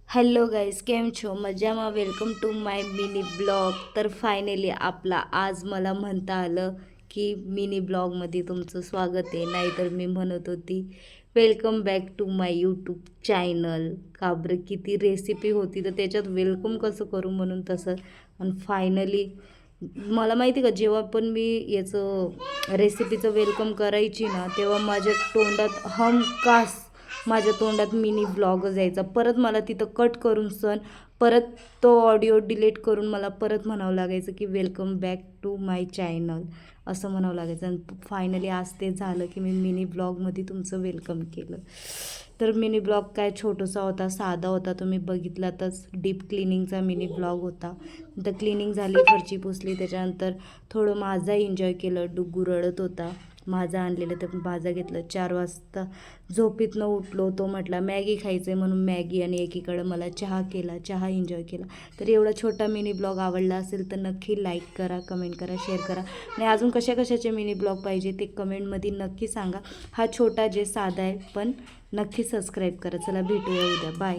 Hello guys, केम छो मजामा. Welcome to my mini blog. तर फायनली आपला आज मला म्हणता आलं की मिनी ब्लॉगमध्ये तुमचं स्वागत आहे. नाहीतर मी म्हणत होती welcome back to my YouTube channel. का बरं, किती रेसिपी होती तर त्याच्यात वेलकम कसं करू म्हणून तसं. आणि फायनली मला माहिती का, जेव्हा पण मी याचं रेसिपीचं वेलकम करायची ना, तेव्हा माझ्या तोंडात हमखास माझ्या तोंडात मिनी ब्लॉगच यायचा. परत मला तिथं कट करून परत तो ऑडिओ डिलीट करून मला परत म्हणावं लागायचं की welcome back to my channel असं म्हणावं लागायचं. आणि फायनली आज ते झालं की मी मिनी ब्लॉगमध्ये तुमचं वेलकम केलं. तर मिनी ब्लॉग काय छोटासा होता, साधा होता, तुम्ही बघितलातच. डीप क्लिनिंगचा मिनी ब्लॉग होता. तर क्लिनिंग झाली, फरची पुसली, त्याच्यानंतर थोडं माझा एन्जॉय केलं. डुग्गू रडत होता, माझा आणलेलं तर माझा घेतलं. 4 वाजता झोपेतनं उठलो, तो म्हटला मॅगी खायचं आहे म्हणून मॅगी, आणि एकीकडं मला चहा केला, चहा एन्जॉय केला. तर एवढा छोटा मिनी ब्लॉग आवडला असेल तर नक्की लाईक करा, कमेंट करा, शेअर करा. आणि अजून कशाचे मिनी ब्लॉग पाहिजे ते कमेंटमध्ये नक्की सांगा. हा छोटा जे साधा आहे पण नक्की सबस्क्राईब करा. चला भेटूया उद्या, बाय.